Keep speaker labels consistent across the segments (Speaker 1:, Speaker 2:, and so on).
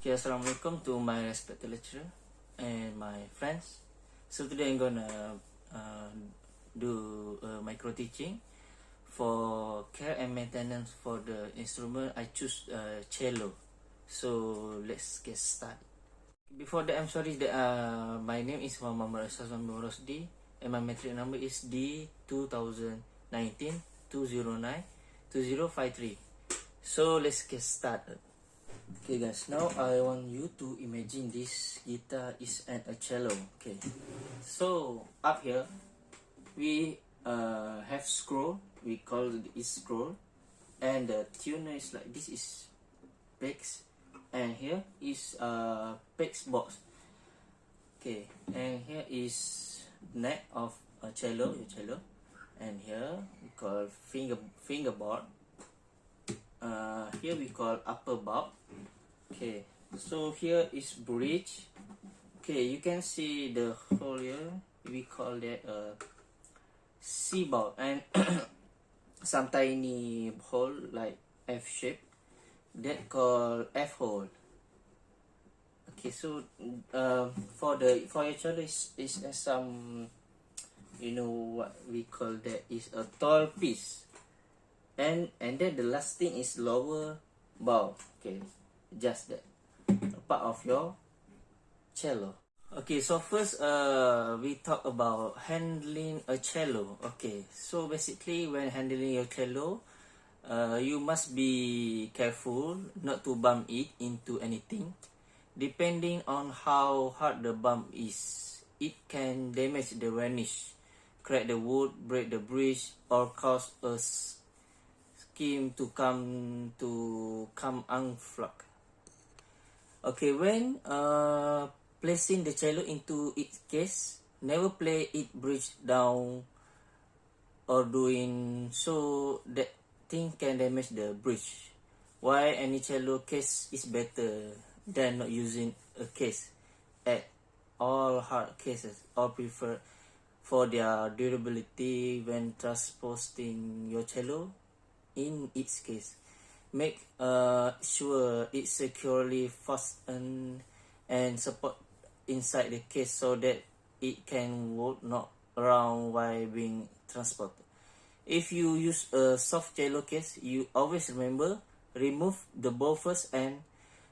Speaker 1: Okay, assalamualaikum to my respected lecturer and my friends. So today I'm gonna do micro teaching for care and maintenance for the instrument. I choose cello. So let's get started. Before that, I'm sorry that my name is Muhammad Rasazwan Rosdi and my metric number is D2019 209 2053. So let's get started. Okay guys, now I want you to imagine this guitar is a cello. Okay, so up here we have scroll, we call it scroll, and the tuner is like this is pegs, and here is pegs box. Okay, and here is neck of a cello, your cello, and here we call fingerboard. Here we call upper bow. Okay, so here is bridge. Okay, you can see the hole here. We call that a C bow, and some tiny hole like F shape that called F hole. Okay, so for your cello is some, you know what we call that is a tall piece, and then the last thing is lower bow. Okay, just that part of your cello. Okay, so first we talk about handling a cello. Okay, so basically when handling your cello, you must be careful not to bump it into anything. Depending on how hard the bump is, it can damage the varnish, crack the wood, break the bridge, or cause a skin to come unplugged. Okay, when placing the cello into its case, never play it bridge down, or doing so that thing can damage the bridge. Why any cello case is better than not using a case at all. Hard cases or prefer for their durability when transporting your cello in its case. Make sure it's securely fastened and support inside the case so that it can walk not around while being transported. If you use a soft cello case, you always remember remove the bow first and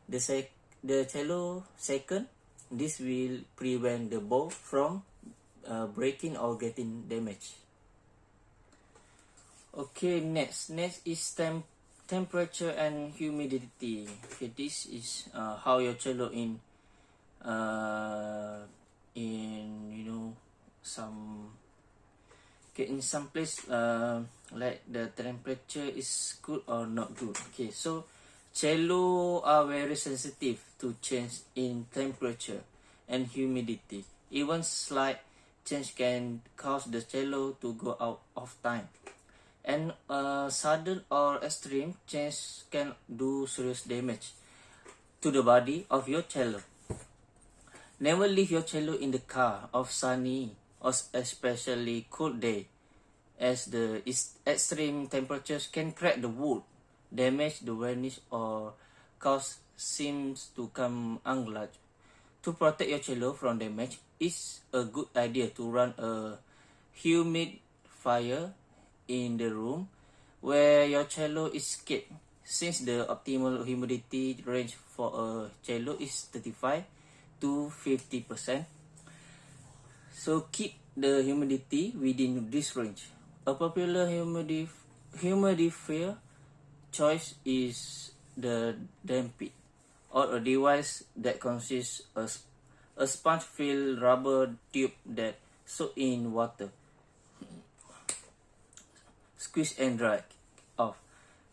Speaker 1: the cello second. This will prevent the bow from breaking or getting damaged. Okay, next is temperature and humidity. Okay, this is how your cello in some, okay, in some place like the temperature is good or not good. Okay, so cello are very sensitive to change in temperature and humidity. Even slight change can cause the cello to go out of time, and sudden or extreme change can do serious damage to the body of your cello. Never leave your cello in the car of sunny or especially cold day, as the extreme temperatures can crack the wood, damage the varnish, or cause seams to come unlarge. To protect your cello from damage, it's a good idea to run a humidifier in the room where your cello is kept, since the optimal humidity range for a cello is 35 to 50%. So keep the humidity within this range. A popular humidifier choice is the Dampit, or a device that consists of a sponge-filled rubber tube that soak in water, squeeze and dry off,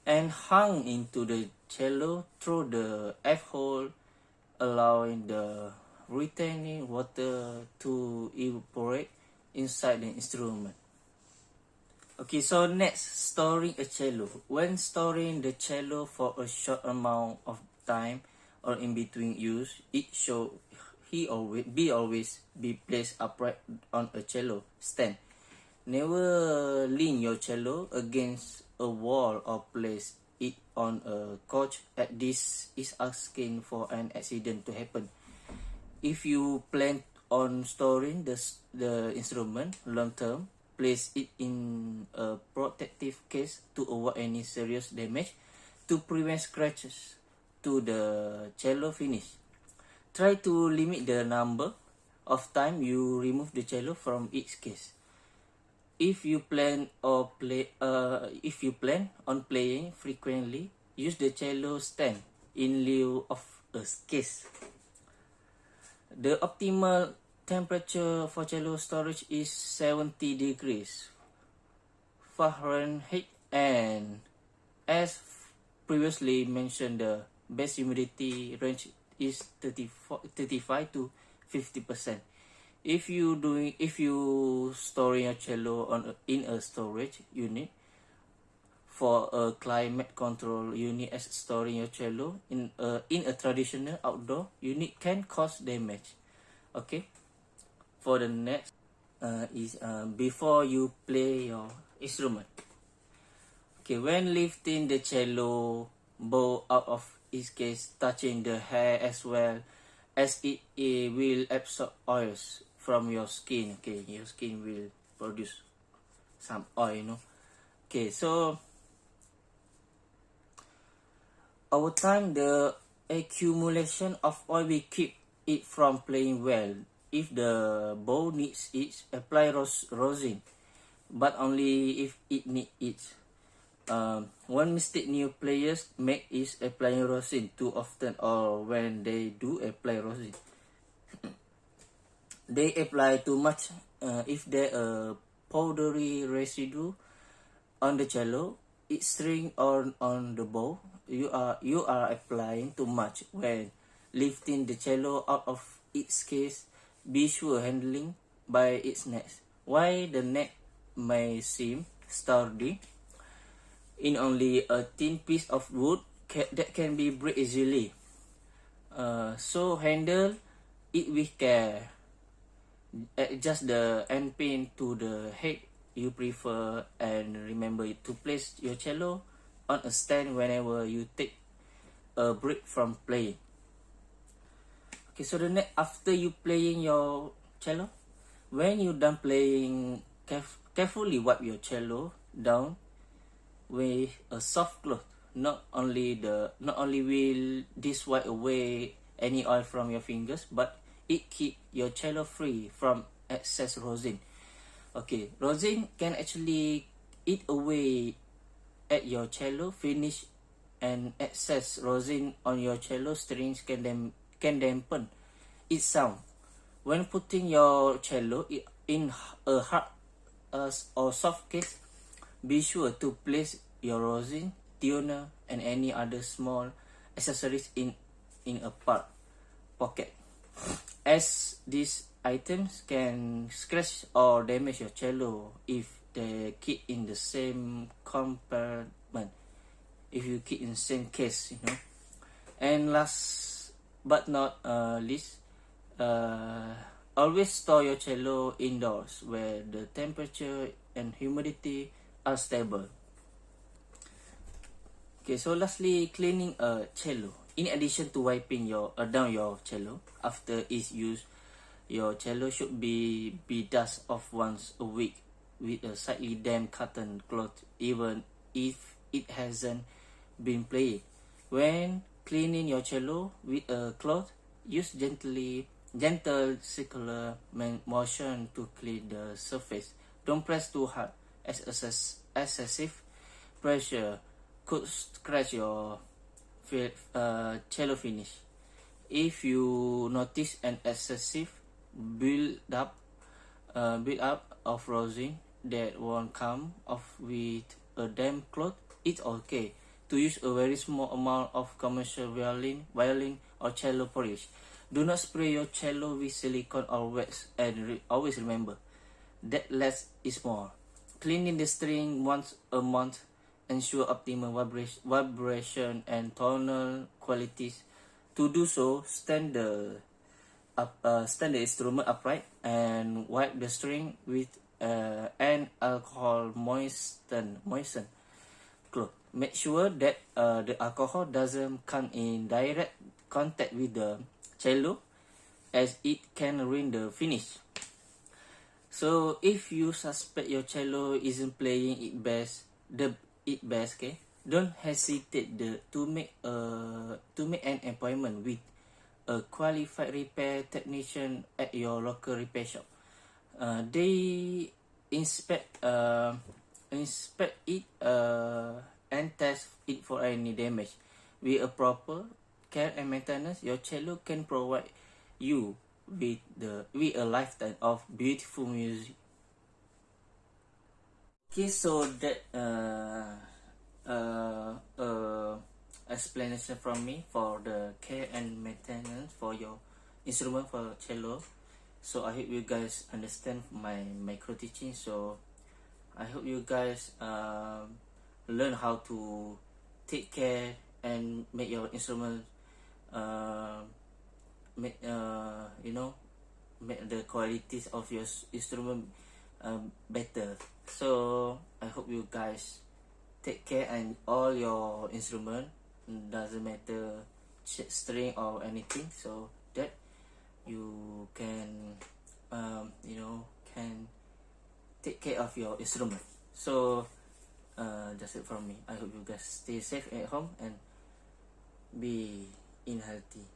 Speaker 1: and hung into the cello through the F-hole, allowing the retaining water to evaporate inside the instrument. Okay, so next, storing a cello. When storing the cello for a short amount of time or in between use, it should always be placed upright on a cello stand. Never lean your cello against a wall or place it on a coach at this is asking for an accident to happen. If you plan on storing the instrument long term, place it in a protective case to avoid any serious damage, to prevent scratches to the cello finish. Try to limit the number of time you remove the cello from each case. If you plan on playing frequently, use the cello stand in lieu of a case. The optimal temperature for cello storage is 70 degrees Fahrenheit, and as previously mentioned, the best humidity range is 35 to 50%. If you storing your cello in a storage unit, for a climate control unit as storing your cello in a traditional outdoor unit can cause damage. Okay, for the next is before you play your instrument. Okay, when lifting the cello bow out of its case, touching the hair as well, as it will absorb oils from your skin. Okay, your skin will produce some oil, Okay, so over time, the accumulation of oil will keep it from playing well. If the bow needs it, apply rosin, but only if it needs it. One mistake new players make is applying rosin too often, or when they do apply rosin, they apply too much. If there a powdery residue on the cello, its string or on the bow, you are applying too much. When lifting the cello out of its case, be sure handling by its neck. While the neck may seem sturdy, in only a thin piece of wood that can be break easily. So handle it with care. Adjust the end pin to the head you prefer, and remember to place your cello on a stand whenever you take a break from playing. Okay, so the next, after you playing your cello, when you done playing, carefully wipe your cello down with a soft cloth. Not only will this wipe away any oil from your fingers, but it keep your cello free from excess rosin. Okay, rosin can actually eat away at your cello finish, and excess rosin on your cello strings can dampen its sound. When putting your cello in a hard or soft case, be sure to place your rosin, tuner, and any other small accessories in a pocket, as these items can scratch or damage your cello if they keep in the same compartment, if you keep in the same case, And last but not least, always store your cello indoors where the temperature and humidity are stable. Okay, so lastly, cleaning a cello. In addition to wiping down your cello after its use, your cello should be dusted off once a week with a slightly damp cotton cloth, even if it hasn't been played. When cleaning your cello with a cloth, use gentle circular motion to clean the surface. Don't press too hard, as excessive pressure could scratch your cello finish. If you notice an excessive build up of rosin that won't come off with a damp cloth, it's okay to use a very small amount of commercial violin or cello polish. Do not spray your cello with silicone or wax, and always remember that less is more. Cleaning the string once a month ensure optimal vibration and tonal qualities. To do so, stand the instrument upright and wipe the string with an alcohol moistened cloth. make sure that the alcohol doesn't come in direct contact with the cello, as it can ruin the finish. So if you suspect your cello isn't playing it best, okay, don't hesitate to make an appointment with a qualified repair technician at your local repair shop. They inspect it and test it for any damage. With a proper care and maintenance, your cello can provide you with a lifetime of beautiful music. Okay, so that explanation from me for the care and maintenance for your instrument for cello. So I hope you guys understand my micro teaching. So I hope you guys learn how to take care and make your instrument make make the qualities of your instrument better. So I hope you guys take care and all your instrument, doesn't matter string or anything, so that you can can take care of your instrument. So that's it from me. I hope you guys stay safe at home and be in healthy.